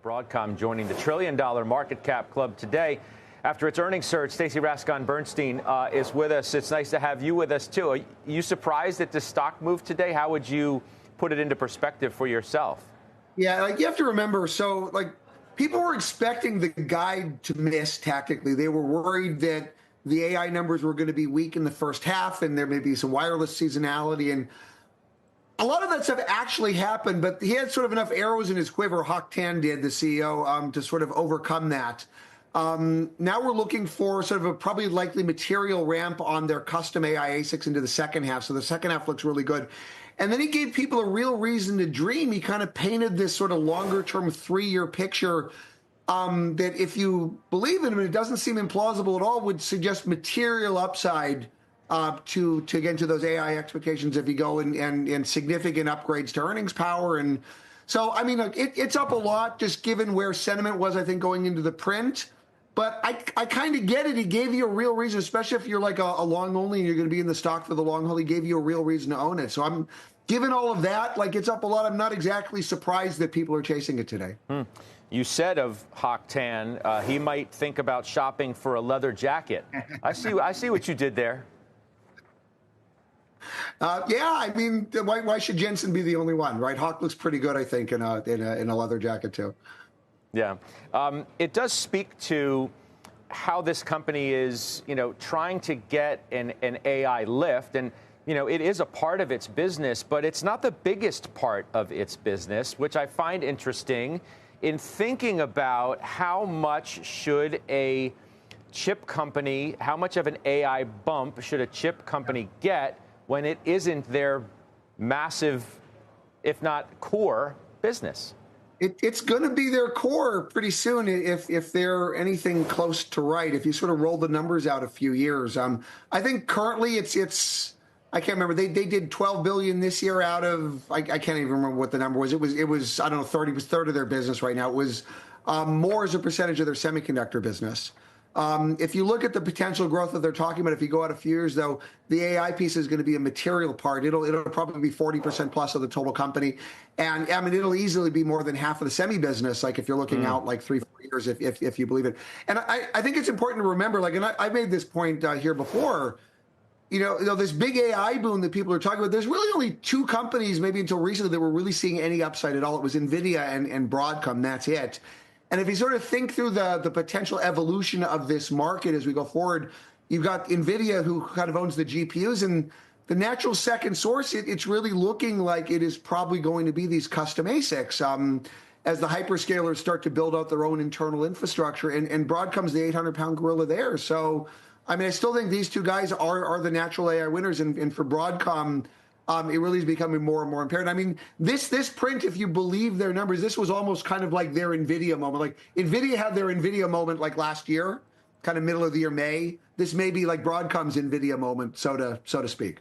Broadcom joining the trillion-dollar market cap club today. After its earnings surge, Stacy Rasgon Bernstein is with us. It's nice to have you with us, too. Are you surprised at this stock move today? How would you put it into perspective for yourself? Yeah, you have to remember, people were expecting the guide to miss tactically. They were worried that the AI numbers were going to be weak in the first half, and there may be some wireless seasonality. And a lot of that stuff actually happened, but he had sort of enough arrows in his quiver, Hock Tan did, the CEO, to sort of overcome that. Now we're looking for sort of a probably likely material ramp on their custom AI ASICs into the second half. So the second half looks really good. And then he gave people a real reason to dream. He kind of painted this sort of longer term 3-year picture that if you believe in him, and it doesn't seem implausible at all, would suggest material upside to get into those AI expectations if you go and significant upgrades to earnings power. And so, I mean, look, it's up a lot just given where sentiment was, I think, going into the print. But I kind of get it. He gave you a real reason, especially if you're like a long only and you're going to be in the stock for the long haul. He gave you a real reason to own it. So I'm given all of that, like it's up a lot. I'm not exactly surprised that people are chasing it today. You said of Hock Tan, he might think about shopping for a leather jacket. I see what you did there. Yeah, I mean, why should Jensen be the only one, right? Hock looks pretty good, I think, in a leather jacket too. Yeah, it does speak to how this company is, trying to get an AI lift, and it is a part of its business, but it's not the biggest part of its business, which I find interesting in thinking about how much should a chip company, how much of an AI bump should a chip company get when it isn't their massive, if not core, business? It's going to be their core pretty soon if they're anything close to right. If you sort of roll the numbers out a few years, I think currently it's I can't remember. They did $12 billion this year out of I can't even remember what the number was. It was I don't know, 30 was third of their business right now. It was more as a percentage of their semiconductor business. If you look at the potential growth that they're talking about, if you go out a few years, though, the AI piece is going to be a material part. It'll probably be 40% plus of the total company. And I mean, it'll easily be more than half of the semi business, like if you're looking out like 3-4 years, if you believe it. And I think it's important to remember, like, and I made this point here before, this big AI boom that people are talking about, there's really only 2 companies, maybe until recently, that were really seeing any upside at all. It was NVIDIA and Broadcom. That's it. And if you sort of think through the potential evolution of this market as we go forward, you've got NVIDIA, who kind of owns the GPUs, and the natural second source, it's really looking like it is probably going to be these custom ASICs as the hyperscalers start to build out their own internal infrastructure. And Broadcom's the 800-pound gorilla there. So, I mean, I still think these 2 guys are the natural AI winners. And for Broadcom, it really is becoming more and more impaired. I mean, this print, if you believe their numbers, this was almost kind of like their NVIDIA moment. Like NVIDIA had their NVIDIA moment like last year, kind of middle of the year, May. This may be like Broadcom's NVIDIA moment, so to speak.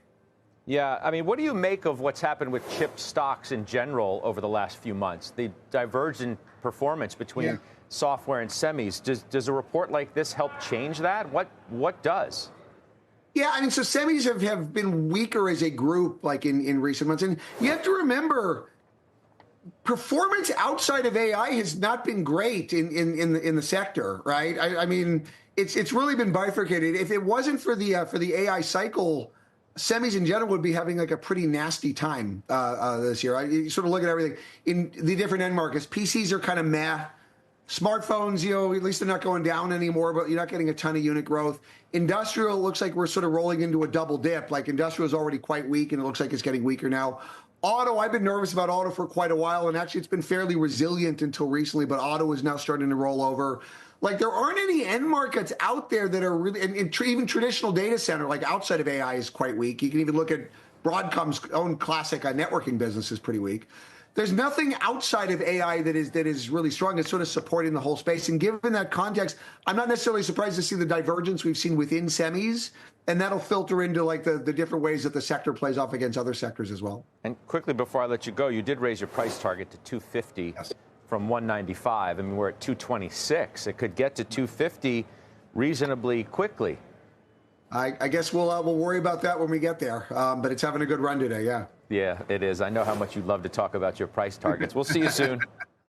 Yeah, I mean, what do you make of what's happened with chip stocks in general over the last few months? The divergent performance between software and semis. Does a report like this help change that? What does? Yeah, I mean, so semis have been weaker as a group, like in recent months. And you have to remember, performance outside of AI has not been great in the sector, right? I mean, it's really been bifurcated. If it wasn't for the AI cycle, semis in general would be having like a pretty nasty time this year. You sort of look at everything in the different end markets. PCs are kind of meh. Smartphones, at least they're not going down anymore, but you're not getting a ton of unit growth. Industrial looks like we're sort of rolling into a double dip. Like industrial is already quite weak, and it looks like it's getting weaker now. Auto, I've been nervous about auto for quite a while, and actually it's been fairly resilient until recently, but auto is now starting to roll over. Like there aren't any end markets out there that are really, and even traditional data center, like outside of AI, is quite weak. You can even look at Broadcom's own classic networking business is pretty weak. There's nothing outside of AI that is really strong. It's sort of supporting the whole space. And given that context, I'm not necessarily surprised to see the divergence we've seen within semis, and that'll filter into like the different ways that the sector plays off against other sectors as well. And quickly before I let you go, you did raise your price target to 250 from 195. I mean, we're at 226. It could get to 250 reasonably quickly. I guess we'll worry about that when we get there. But it's having a good run today, yeah. Yeah, it is. I know how much you love to talk about your price targets. We'll see you soon.